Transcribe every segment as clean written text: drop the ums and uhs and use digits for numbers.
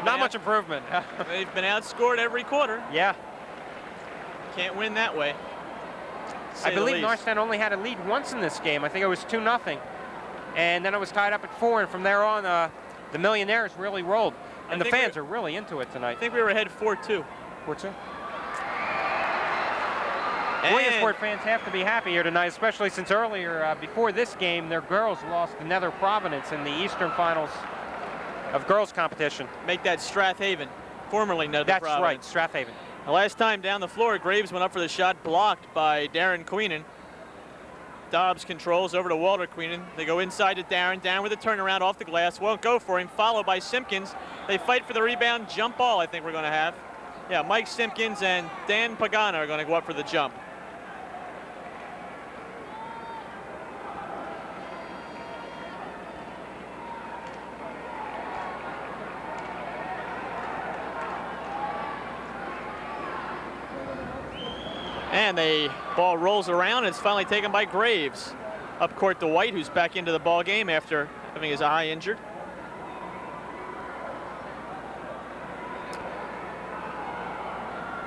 Not much improvement. They've been outscored every quarter. Yeah. Can't win that way. I believe Norristown only had a lead once in this game. I think it was 2-0. And then it was tied up at 4, and from there on, the Millionaires really rolled. And the fans are really into it tonight. I think we were ahead 4-2. 4-2. Wiliamsport fans have to be happy here tonight, especially since earlier, before this game, their girls lost to Nether Providence in the Eastern Finals of girls competition. Make that Strathaven, formerly Nether Providence. That's right, Strathaven. The last time down the floor, Graves went up for the shot, blocked by Darren Queenan. Dobbs controls over to Walter Queenan. They go inside to Darren. Darren with a turnaround off the glass. Won't go for him. Followed by Simpkins. They fight for the rebound. Jump ball, I think we're going to have. Yeah, Mike Simpkins and Dan Pagana are going to go up for the jump. And the ball rolls around, and it's finally taken by Graves. Up court to White, who's back into the ball game after having his eye injured.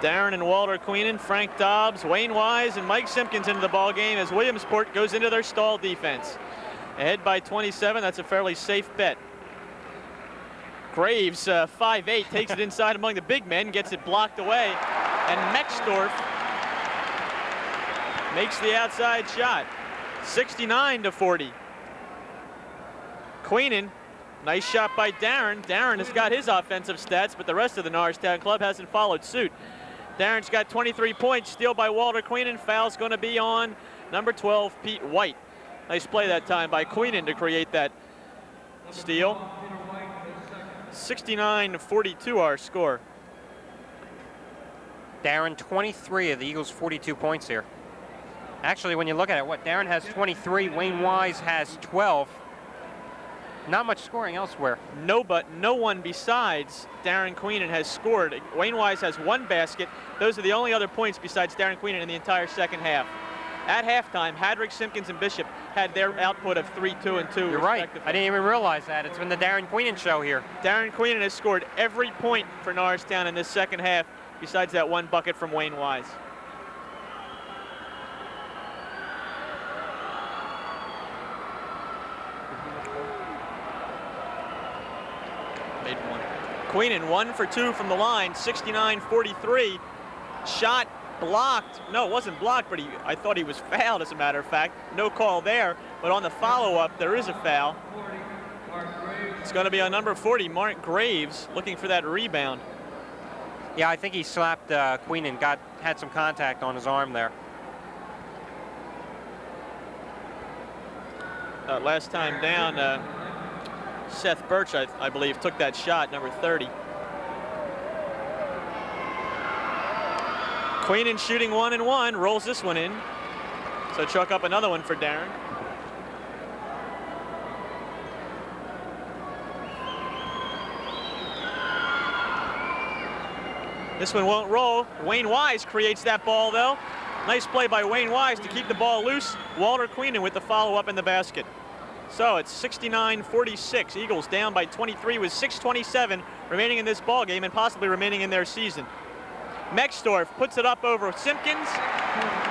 Darren and Walter Queenan, Frank Dobbs, Wayne Wise, and Mike Simpkins into the ball game as Wiliamsport goes into their stall defense. Ahead by 27, that's a fairly safe bet. Graves, 5'8", takes it inside among the big men, gets it blocked away, and Mexdorf makes the outside shot. 69-40. Queenan, nice shot by Darren. Darren has got his offensive stats, but the rest of the Norristown club hasn't followed suit. Darren's got 23 points, steal by Walter Queenan. Foul's going to be on number 12, Pete White. Nice play that time by Queenan to create that steal. 69-42 our score. Darren, 23 of the Eagles' 42 points here. Actually, when you look at it, Darren has 23, Wayne Wise has 12. Not much scoring elsewhere. No, but no one besides Darren Queenan has scored. Wayne Wise has 1 basket. Those are the only other points besides Darren Queenan in the entire second half. At halftime, Hadrick, Simpkins, and Bishop had their output of 3, 2, and 2. You're right. I didn't even realize that. It's been the Darren Queenan show here. Darren Queenan has scored every point for Norristown in this second half, besides that 1 bucket from Wayne Wise. Made 1. Queenan 1 for 2 from the line, 69-43. Shot blocked. No, it wasn't blocked, but I thought he was fouled, as a matter of fact. No call there, but on the follow-up, there is a foul. It's going to be on number 40, Mark Graves, looking for that rebound. Yeah, I think he slapped Queenan, had some contact on his arm there. Last time down, Seth Birch, I believe, took that shot, number 30. Queenan shooting 1 and 1, rolls this one in. So chuck up another one for Darren. This one won't roll. Wayne Wise creates that ball, though. Nice play by Wayne Wise to keep the ball loose. Walter Queenan with the follow-up in the basket. So it's 69-46. Eagles down by 23 with 6:27 remaining in this ball game and possibly remaining in their season. Mexdorf puts it up over Simpkins.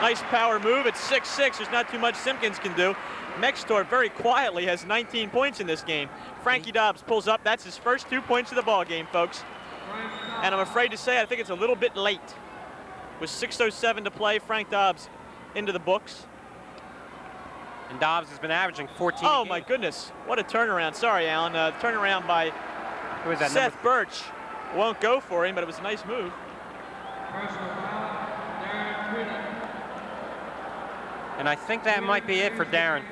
Nice power move. It's 6-6. There's not too much Simpkins can do. Mexdorf very quietly has 19 points in this game. Frankie Dobbs pulls up. That's his first 2 points of the ball game, folks. And I'm afraid to say I think it's a little bit late. With 6:07 to play, Frank Dobbs into the books. And Dobbs has been averaging 14. Oh, my goodness. What a turnaround. Sorry, Alan. Turnaround by Who is that, Seth Birch. Won't go for him, but it was a nice move. And I think that might be it for Darren.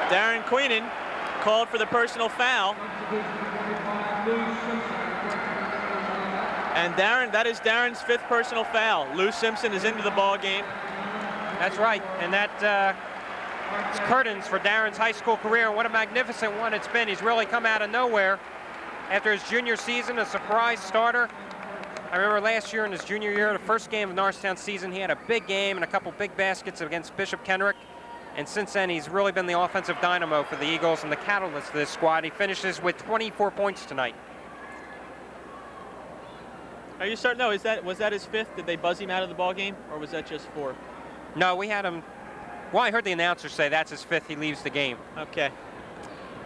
Darren Queenan called for the personal foul. And that is Darren's 5th personal foul. Lou Simpson is into the ball game. That's right, and that it's curtains for Darren's high school career. What a magnificent one it's been. He's really come out of nowhere after his junior season, a surprise starter. I remember last year in his junior year, the first game of Norristown season, he had a big game and a couple big baskets against Bishop Kenrick. And since then, he's really been the offensive dynamo for the Eagles and the catalyst of this squad. He finishes with 24 points tonight. Are you starting? No, was that his 5th? Did they buzz him out of the ball game, or was that just 4? No, we had him. Well, I heard the announcer say that's his 5th. He leaves the game. Okay.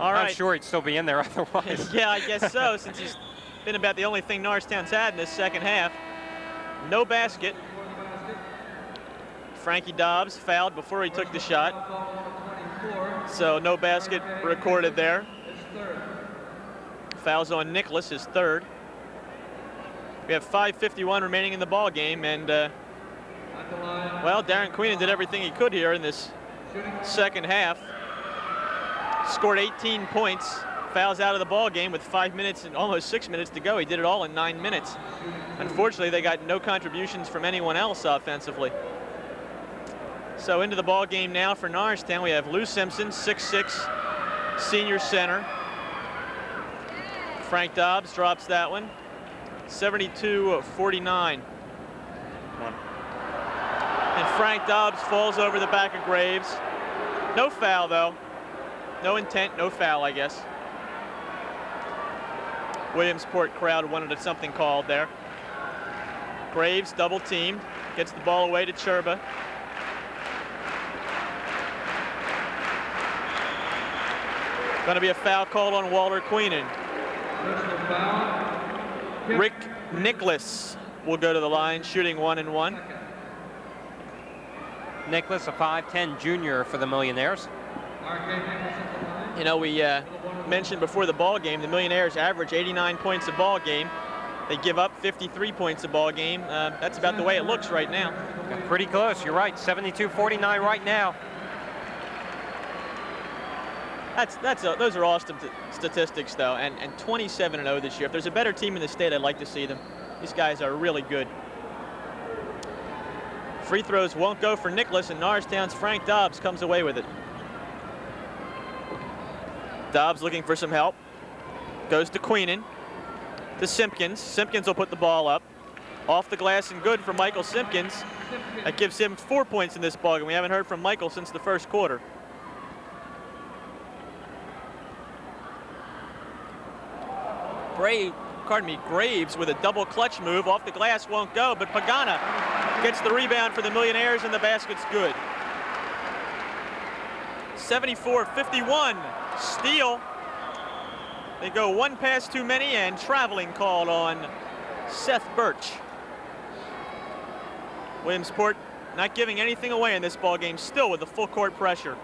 All right. I'm sure he'd still be in there otherwise. Yeah, I guess so, since he's been about the only thing Norristown's had in this second half. No basket. Frankie Dobbs fouled before he took the shot. So no basket recorded there. Fouls on Nicholas, his 3rd. We have 5:51 remaining in the ball game, and well, Darren Queenan did everything he could here in this second half. Scored 18 points, fouls out of the ball game with 5 minutes and almost 6 minutes to go. He did it all in 9 minutes. Unfortunately, they got no contributions from anyone else offensively. So into the ball game now for Norristown, we have Lou Simpson, 6'6", senior center. Frank Dobbs drops that one. 72-49. And Frank Dobbs falls over the back of Graves. No foul, though. No intent, no foul, I guess. Wiliamsport crowd wanted something called there. Graves double teamed, gets the ball away to Cherba. Going to be a foul called on Walter Queenan. Rick Nicholas will go to the line, shooting 1-1. Nicholas, a 5'10" junior for the Millionaires. You know, we mentioned before the ball game, the Millionaires average 89 points a ball game. They give up 53 points a ball game. That's about the way it looks right now. Pretty close, you're right, 72-49 right now. Those are awesome statistics, though, and 27-0 this year. If there's a better team in the state, I'd like to see them. These guys are really good. Free throws won't go for Nicholas, and Norristown's Frank Dobbs comes away with it. Dobbs looking for some help. Goes to Queenan. To Simpkins. Simpkins will put the ball up. Off the glass and good for Michael Simpkins. That gives him 4 points in this ballgame. We haven't heard from Michael since the first quarter. Graves with a double clutch move. Off the glass won't go, but Pagana gets the rebound for the Millionaires, and the basket's good. 74-51. Steal. They go one pass too many, and traveling called on Seth Birch. Williamsport not giving anything away in this ball game, still with the full court pressure,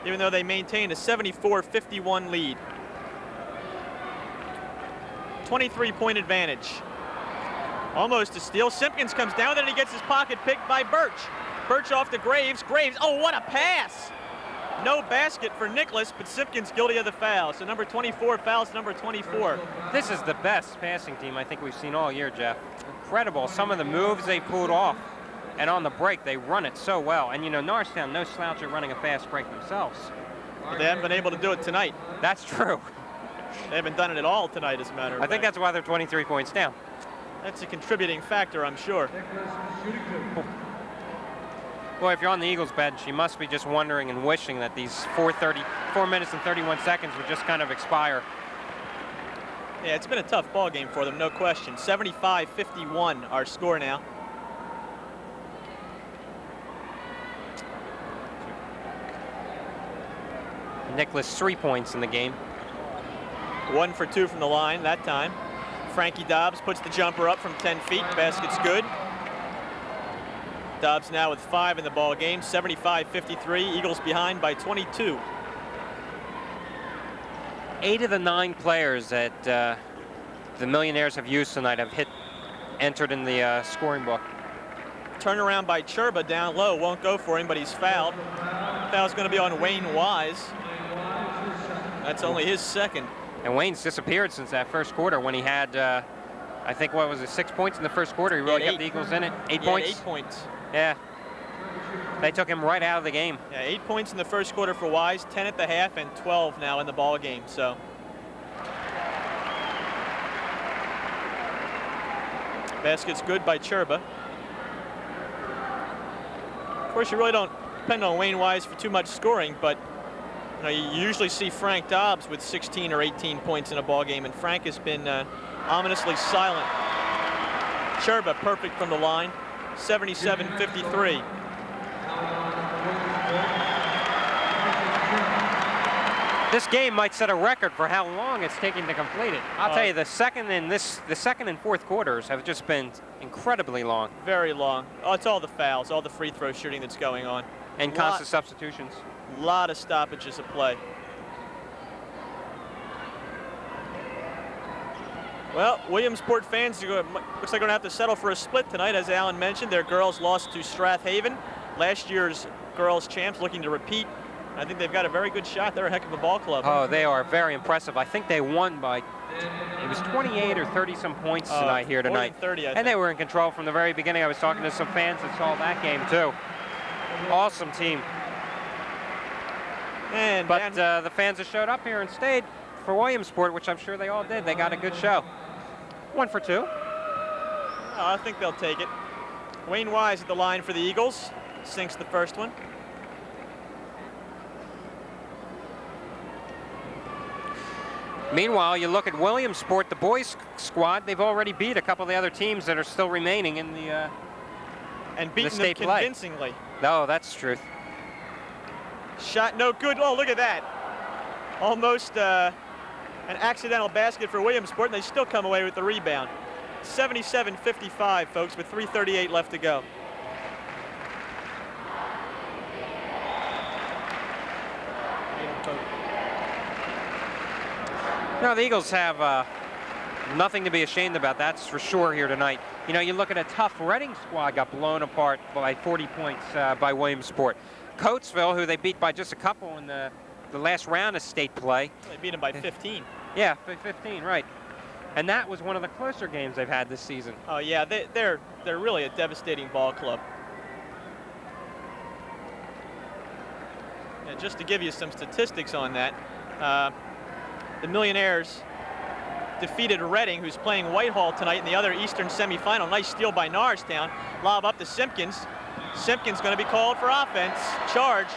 even though they maintain a 74-51 lead. 23-point advantage. Almost a steal. Simpkins comes down, then he gets his pocket picked by Birch. Birch off to Graves. Graves, oh, what a pass! No basket for Nicholas, but Simpkins guilty of the foul. So number 24 fouls number 24. This is the best passing team I think we've seen all year, Jeff. Incredible. Some of the moves they pulled off, and on the break they run it so well. And you know, Norristown, no slouch at running a fast break themselves. But they haven't been able to do it tonight. That's true. They haven't done it at all tonight, as a matter of fact. I think that's why they're 23 points down. That's a contributing factor, I'm sure. Boy, if you're on the Eagles bench, you must be just wondering and wishing that these 4 minutes and 31 seconds would just kind of expire. Yeah, it's been a tough ball game for them, no question. 75-51 our score now. Nicholas 3 points in the game. 1 for 2 from the line that time. Frankie Dobbs puts the jumper up from 10 feet. Basket's good. Dobbs now with 5 in the ball game. 75-53. Eagles behind by 22. 8 of the 9 players that the Millionaires have used tonight have entered in the scoring book. Turnaround by Cherba down low. Won't go for him, but he's fouled. Foul's going to be on Wayne Wise. That's only his second. And Wayne's disappeared since that first quarter when he had, I think, what was it, 6 points in the first quarter. He really got the Eagles in it. 8 points? 8 points. Yeah. They took him right out of the game. Yeah, 8 points in the first quarter for Wise, 10 at the half, and 12 now in the ball game. So basket's good by Cherba. Of course, you really don't depend on Wayne Wise for too much scoring, but you know, you usually see Frank Dobbs with 16 or 18 points in a ball game, and Frank has been ominously silent. Cherba perfect from the line, 77-53. This game might set a record for how long it's taking to complete it. I'll tell you, the second and fourth quarters have just been incredibly long. Very long. Oh, it's all the fouls, all the free throw shooting that's going on. And constant substitutions. A lot of stoppages of play. Well, Wiliamsport fans looks like they're going to have to settle for a split tonight. As Alan mentioned, their girls lost to Strathaven, last year's girls champs, looking to repeat. I think they've got a very good shot. They're a heck of a ball club. Oh, they are very impressive. I think they won by, it was 28 or 30 some points tonight here tonight. 30, I think. And they were in control from the very beginning. I was talking to some fans that saw that game too. Awesome team. But the fans that showed up here and stayed for Wiliamsport, which I'm sure they all did, they got a good show. 1 for 2. Oh, I think they'll take it. Wayne Wise at the line for the Eagles. Sinks the first one. Meanwhile, you look at Wiliamsport, the boys squad, they've already beat a couple of the other teams that are still remaining in the and beaten state them play. Convincingly. No, that's the truth. Shot no good. Oh, look at that. Almost an accidental basket for Wiliamsport, and they still come away with the rebound. 77-55, folks, with 3:38 left to go. No, the Eagles have nothing to be ashamed about, that's for sure here tonight. You know, you look at a tough Reading squad, got blown apart by 40 points by Wiliamsport. Coatesville, who they beat by just a couple in the last round of state play. They beat them by 15. Yeah, 15, right. And that was one of the closer games they've had this season. Oh yeah, they're really a devastating ball club. And just to give you some statistics on that, the Millionaires defeated Reading, who's playing Whitehall tonight in the other Eastern semifinal. Nice steal by Norristown. Lob up to Simpkins. Simpkins going to be called for offense. Charge.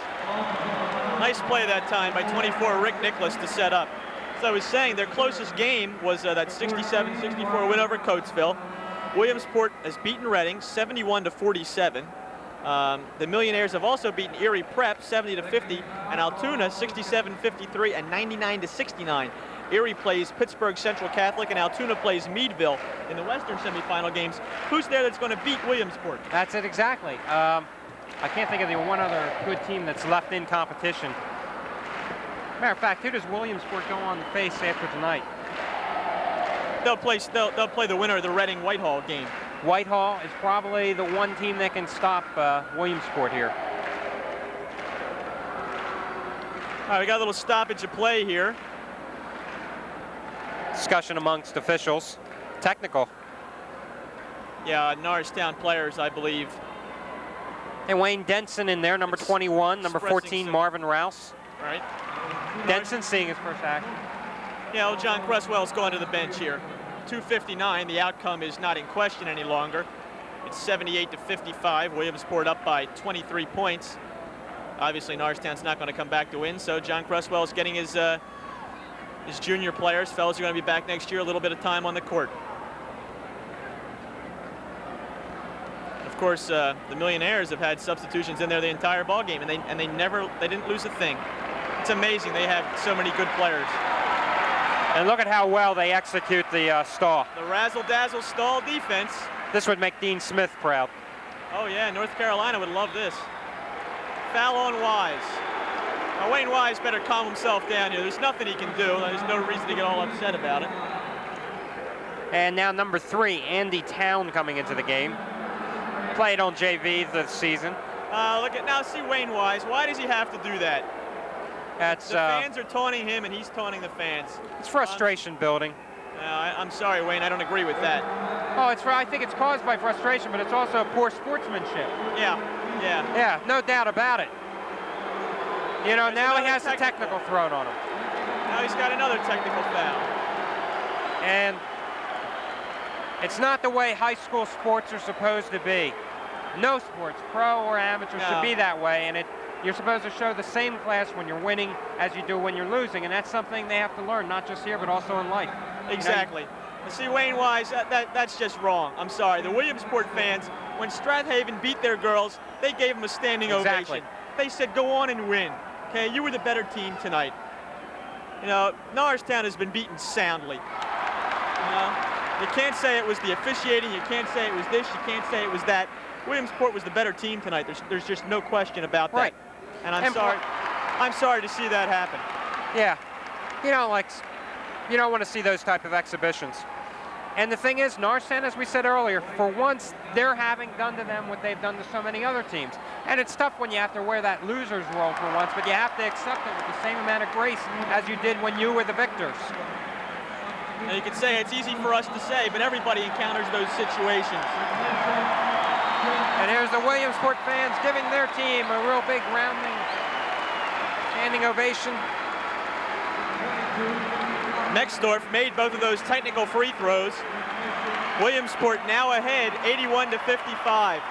Nice play that time by 24 Rick Nicholas to set up. So I was saying their closest game was that 67-64 win over Coatesville. Wiliamsport has beaten Reading 71-47. The Millionaires have also beaten Erie Prep 70-50 and Altoona 67-53 and 99-69. Erie plays Pittsburgh Central Catholic and Altoona plays Meadville in the Western semifinal games. Who's there that's going to beat Wiliamsport? That's it exactly. I can't think of the one other good team that's left in competition. Matter of fact, who does Wiliamsport go on to face after tonight? They'll play the winner of the Reading Whitehall game. Whitehall is probably the one team that can stop Wiliamsport here. All right, we got a little stoppage of play here. Discussion amongst officials. Technical. Yeah, Norristown players, I believe. And Wayne Denson in there, number 21, number 14, Marvin Rouse. All right. Denson seeing his first action. Yeah, well, John Cresswell's going to the bench here. 2:59, the outcome is not in question any longer. It's 78-55, Wiliamsport up by 23 points. Obviously, Norristown's not going to come back to win, so John Cresswell's getting his junior players, fellows are going to be back next year, a little bit of time on the court. Of course, the Millionaires have had substitutions in there the entire ball game, and they didn't lose a thing. It's amazing they have so many good players. And look at how well they execute the stall. The razzle-dazzle stall defense. This would make Dean Smith proud. Oh yeah, North Carolina would love this. Foul on Wise. Now Wayne Wise better calm himself down here. There's nothing he can do. There's no reason to get all upset about it. And now number 3, Andy Town coming into the game. Played on JV this season. Look at now, see Wayne Wise. Why does he have to do that? That's the fans are taunting him, and he's taunting the fans. It's frustration building. I'm sorry, Wayne. I don't agree with that. Oh, I think it's caused by frustration, but it's also poor sportsmanship. Yeah, no doubt about it. You know, now he has a technical thrown on him. Now he's got another technical foul. And it's not the way high school sports are supposed to be. No sports, pro or amateur, should be that way, and You're supposed to show the same class when you're winning as you do when you're losing, and that's something they have to learn, not just here, but also in life. Exactly. You see, Wayne Wise, that's just wrong. I'm sorry. The Williamsport fans, when Strathaven beat their girls, they gave them a standing ovation. They said, go on and win. Okay, you were the better team tonight. You know, Norristown has been beaten soundly. You know, you can't say it was the officiating, you can't say it was this, you can't say it was that. Williamsport was the better team tonight. There's just no question about that. Right. And I'm sorry to see that happen. Yeah. You don't want to see those type of exhibitions. And the thing is, Norristown, as we said earlier, for once, they're having done to them what they've done to so many other teams. And it's tough when you have to wear that loser's role for once, but you have to accept it with the same amount of grace as you did when you were the victors. Now you could say it's easy for us to say, but everybody encounters those situations. And here's the Wiliamsport fans giving their team a real big rounding, standing ovation. Mexdorf made both of those technical free throws. Williamsport now ahead 81-55.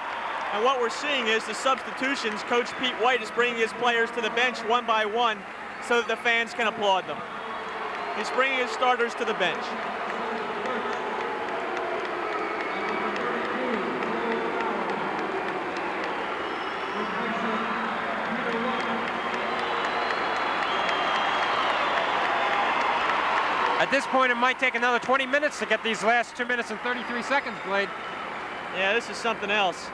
And what we're seeing is the substitutions. Coach Pete White is bringing his players to the bench one by one so that the fans can applaud them. He's bringing his starters to the bench. At this point, it might take another 20 minutes to get these last 2 minutes and 33 seconds played. Yeah, this is something else.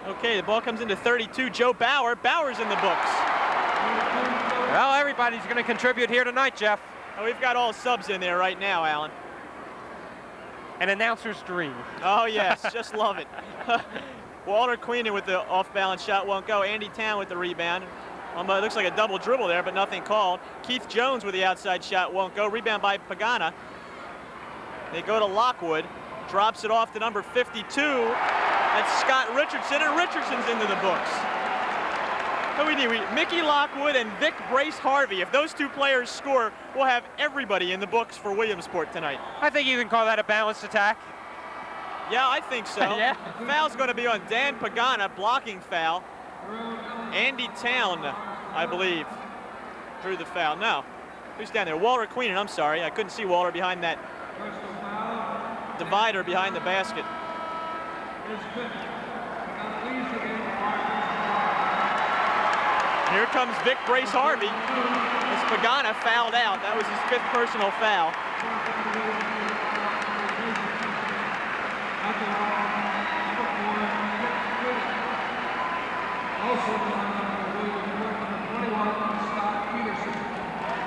Okay, the ball comes into 32. Joe Bauer. Bauer's in the books. Well, everybody's going to contribute here tonight, Jeff. Oh, we've got all subs in there right now, Alan. An announcer's dream. Oh, yes, just love it. Walter Queenan with the off-balance shot won't go. Andy Town with the rebound. It looks like a double dribble there, but nothing called. Keith Jones with the outside shot won't go. Rebound by Pagana. They go to Lockwood. Drops it off to number 52. That's Scott Richardson, and Richardson's into the books. What we need? Mickey Lockwood and Vic Brace Harvey. If those two players score, we'll have everybody in the books for Williamsport tonight. I think you can call that a balanced attack. Yeah, I think so. Yeah. Foul's going to be on Dan Pagana, blocking foul. Andy Town, I believe, drew the foul. No. Who's down there? Walter Queenan, I'm sorry. I couldn't see Walter behind that divider behind the basket. Here comes Vic Brace Harvey. As Pagana fouled out. That was his 5th personal foul.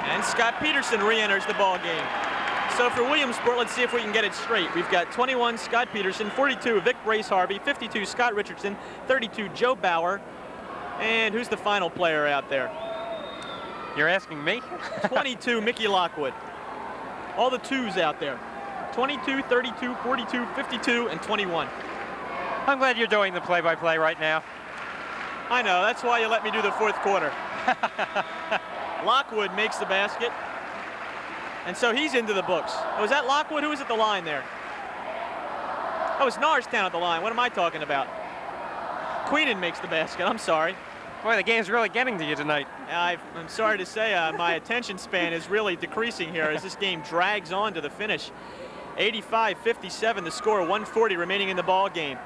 And Scott Peterson re-enters the ball game. So for Williamsport, let's see if we can get it straight. We've got 21 Scott Peterson, 42 Vic Brace Harvey, 52 Scott Richardson, 32 Joe Bauer, and who's the final player out there? You're asking me? 22 Mickey Lockwood. All the twos out there. 22, 32, 42, 52, and 21. I'm glad you're doing the play-by-play right now. I know, that's why you let me do the 4th quarter. Lockwood makes the basket. And so he's into the books. Oh, was that Lockwood? Who was at the line there? Oh, it's Norristown at the line. What am I talking about? Queenan makes the basket. I'm sorry. Boy, the game's really getting to you tonight. I'm sorry to say my attention span is really decreasing here as this game drags on to the finish. 85-57 the score, 140 remaining in the ball game.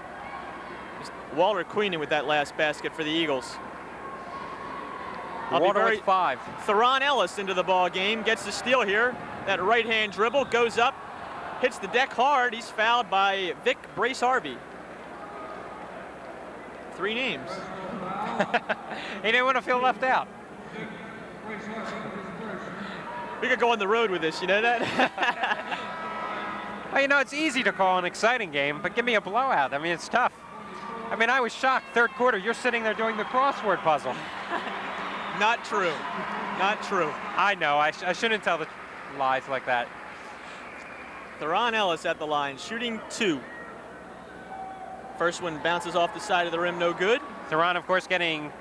Walter Queenan with that last basket for the Eagles. Walter with 5. Theron Ellis into the ball game, gets the steal here. That right-hand dribble goes up, hits the deck hard. He's fouled by Vic Brace Harvey. 3 names. He didn't want to feel left out. We could go on the road with this, you know that? Well, you know, it's easy to call an exciting game, but give me a blowout. I mean, it's tough. I mean, I was shocked. 3rd quarter, you're sitting there doing the crossword puzzle. Not true. Not true. I know. I shouldn't tell the lies like that. Theron Ellis at the line, shooting 2. First one bounces off the side of the rim, no good. Theron, of course, getting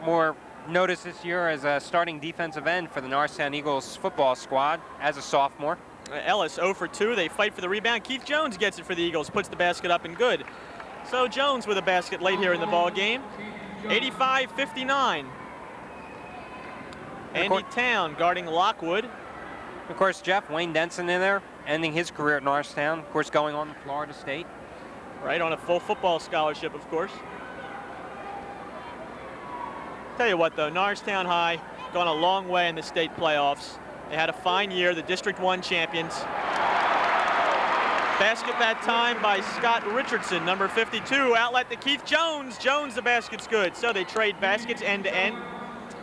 more notice this year as a starting defensive end for the Norristown Eagles football squad as a sophomore. Ellis 0 for 2. They fight for the rebound. Keith Jones gets it for the Eagles, puts the basket up and good. So Jones with a basket late here in the ball game. 85-59. Andy Town guarding Lockwood. Of course, Jeff, Wayne Denson in there, ending his career at Norristown. Of course, going on to Florida State. Right, on a full football scholarship, of course. Tell you what, though, Norristown High gone a long way in the state playoffs. They had a fine year, the District 1 champions. Basket that time by Scott Richardson, number 52. Outlet to Keith Jones. Jones, the basket's good. So they trade baskets end to end.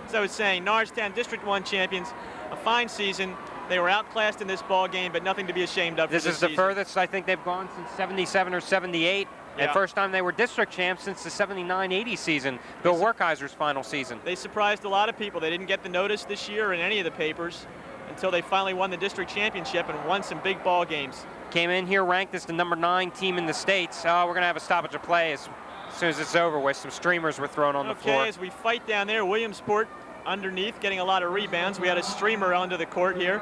As I was saying, Norristown District 1 champions, a fine season. They were outclassed in this ball game, but nothing to be ashamed of. This is the furthest I think they've gone since 77 or 78. And first time they were district champs since the 79-80 season, Bill Werkheiser's final season. They surprised a lot of people. They didn't get the notice this year in any of the papers until they finally won the district championship and won some big ball games. Came in here ranked as the number 9 team in the states. We're going to have a stoppage of play as soon as it's over with. Some streamers were thrown on the floor. Okay, as we fight down there, Wiliamsport underneath getting a lot of rebounds. We had a streamer onto the court here.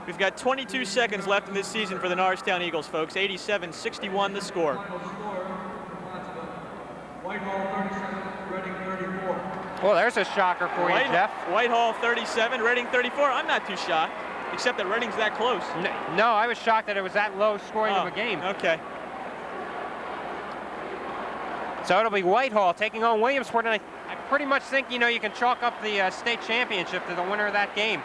We've got 22 seconds left in this season for the Norristown Eagles, folks. 87-61 the score. Whitehall 37, Reading 34. Well, there's a shocker for you, Jeff. Whitehall 37, Reading 34. I'm not too shocked, except that Reading's that close. No, I was shocked that it was that low scoring of a game. Okay. So it'll be Whitehall taking on Wiliamsport, and I pretty much think, you can chalk up the state championship to the winner of that game.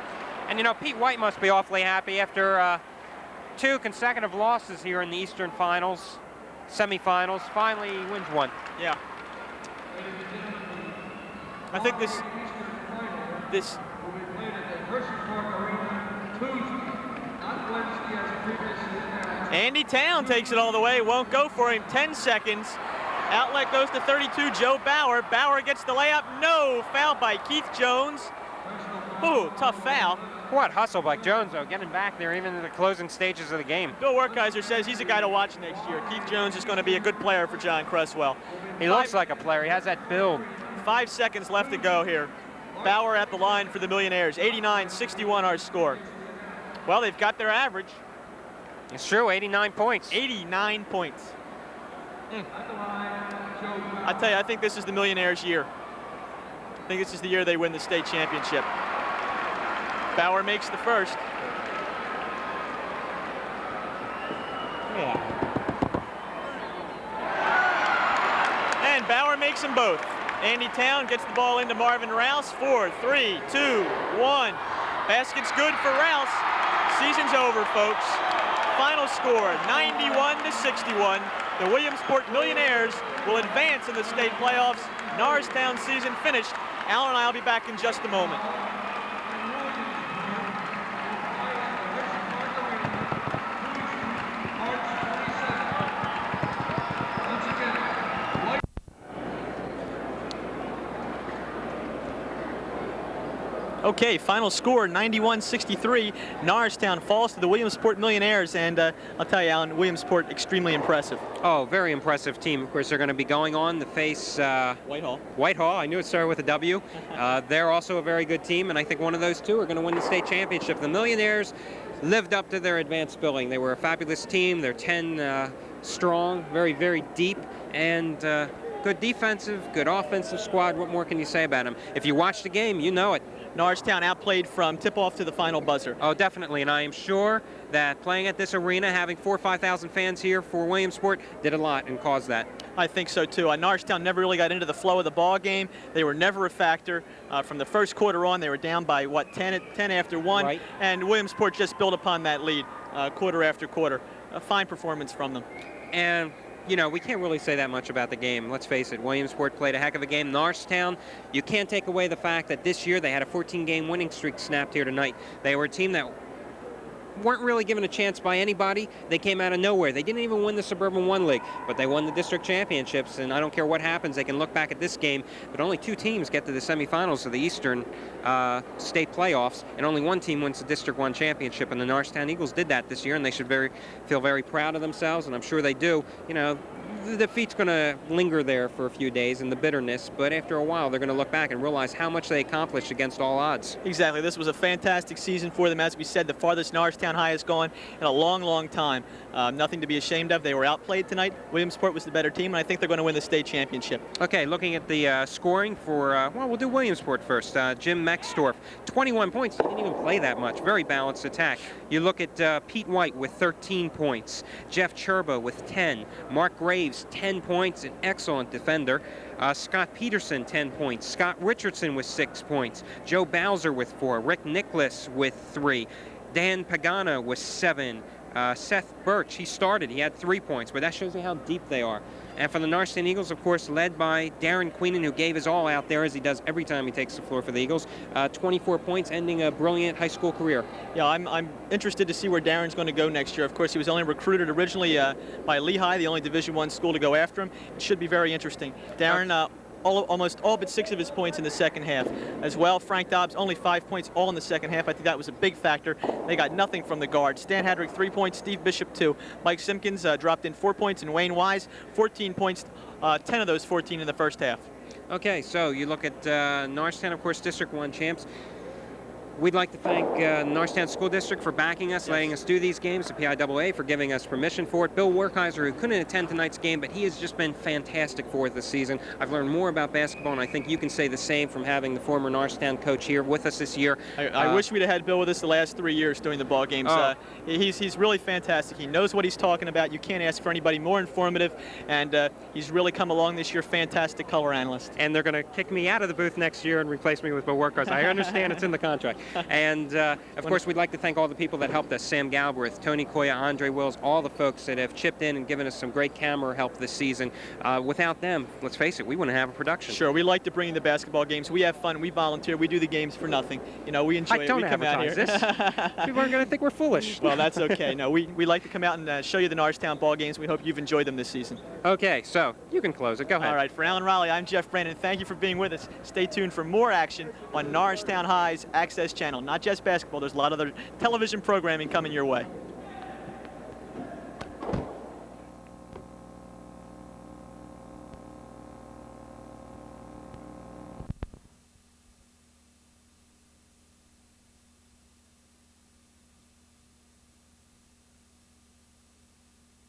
And, Pete White must be awfully happy after 2 consecutive losses here in the Eastern Finals, semifinals. Finally, he wins one. Yeah. I think this Andy Town takes it all the way, won't go for him. 10 seconds. Outlet goes to 32, Joe Bauer. Bauer gets the layup. No, foul by Keith Jones. Ooh, tough foul. What hustle by Jones, though, getting back there even in the closing stages of the game. Bill Werkheiser says he's a guy to watch next year. Keith Jones is going to be a good player for John Cresswell. He looks like a player. He has that build. 5 seconds left to go here. Bauer at the line for the Millionaires. 89-61 our score. Well, they've got their average. It's true, 89 points. 89 points. I tell you, I think this is the Millionaires' year. I think this is the year they win the state championship. Bauer makes the first. Yeah. And Bauer makes them both. Andy Town gets the ball into Marvin Rouse. 4, 3, 2, 1. Basket's good for Rouse. Season's over, folks. Final score, 91-61. The Wiliamsport Millionaires will advance in the state playoffs. Norristown season finished. Alan and I will be back in just a moment. Okay, final score, 91-63. Norristown falls to the Wiliamsport Millionaires, and I'll tell you, Alan, Wiliamsport extremely impressive. Oh, very impressive team. Of course, they're going to be going on to face Whitehall. Whitehall. I knew it started with a W. They're also a very good team, and I think one of those two are going to win the state championship. The Millionaires lived up to their advanced billing. They were a fabulous team. They're 10 strong, very, very deep, and good defensive, good offensive squad. What more can you say about them? If you watch the game, you know it. Norristown outplayed from tip-off to the final buzzer. Oh, definitely, and I am sure that playing at this arena, having 4,000 or 5,000 fans here for Wiliamsport did a lot and caused that. I think so, too. Norristown never really got into the flow of the ball game. They were never a factor. From the first quarter on, they were down by, 10 after 1, right. And Wiliamsport just built upon that lead quarter after quarter. A fine performance from them. And we can't really say that much about the game. Let's face it, Wiliamsport played a heck of a game. Norristown, you can't take away the fact that this year they had a 14-game winning streak snapped here tonight. They were a team that weren't really given a chance by anybody. They came out of nowhere. They didn't even win the Suburban 1 League, but they won the district championships, and I don't care what happens, they can look back at this game, but only 2 teams get to the semifinals of the Eastern state playoffs, and only 1 team wins the District 1 championship, and the Norristown Eagles did that this year, and they should feel very proud of themselves, and I'm sure they do. the defeat's going to linger there for a few days and the bitterness, but after a while they're going to look back and realize how much they accomplished against all odds. Exactly. This was a fantastic season for them. As we said, the farthest Norristown High has gone in a long, long time. Nothing to be ashamed of. They were outplayed tonight. Williamsport was the better team, and I think they're going to win the state championship. Okay, looking at the scoring for, well, we'll do Wiliamsport first. Jim Mexdorf, 21 points. He didn't even play that much. Very balanced attack. You look at Pete White with 13 points. Jeff Cherba with 10. Mark Graves, 10 points, an excellent defender. Scott Peterson, 10 points. Scott Richardson with 6 points. Joe Bowser with 4. Rick Nicholas with 3. Dan Pagana with 7. Seth Birch, he started. He had 3 points, but that shows you how deep they are. And for the Norristown Eagles, of course, led by Darren Queenan, who gave his all out there, as he does every time he takes the floor for the Eagles. 24 points, ending a brilliant high school career. Yeah, I'm interested to see where Darren's going to go next year. Of course, he was only recruited originally by Lehigh, the only Division I school to go after him. It should be very interesting. Darren, almost all but 6 of his points in the second half. As well, Frank Dobbs, only 5 points all in the second half. I think that was a big factor. They got nothing from the guards. Stan Hadrick, 3 points. Steve Bishop, 2. Mike Simpkins dropped in 4 points, and Wayne Wise, 14 points, 10 of those 14 in the first half. Okay, so you look at Norristown, of course, District 1 champs. We'd like to thank Norristown School District for backing us, letting us do these games, the PIAA for giving us permission for it. Bill Werkheiser, who couldn't attend tonight's game, but he has just been fantastic for it this season. I've learned more about basketball, and I think you can say the same from having the former Norristown coach here with us this year. I wish we'd have had Bill with us the last 3 years doing the ball games. He's really fantastic. He knows what he's talking about. You can't ask for anybody more informative, and he's really come along this year. Fantastic color analyst. And they're going to kick me out of the booth next year and replace me with Bill Werkheiser. I understand it's in the contract. And, of course, we'd like to thank all the people that helped us, Sam Galbraith, Tony Koya, Andre Wills, all the folks that have chipped in and given us some great camera help this season. Without them, let's face it, we wouldn't have a production. Sure, we like to bring in the basketball games. We have fun. We volunteer. We do the games for nothing. You know, we enjoy it. Don't we come out here. this. People are going to think we're foolish. Well, that's okay. No, we like to come out and show you the Norristown ball games. We hope you've enjoyed them this season. Okay, so you can close it. Go ahead. All right, for Alan Riley, I'm Jeff Brandon. Thank you for being with us. Stay tuned for more action on Norristown High's Access Channel. Not just basketball. There's a lot of other television programming coming your way.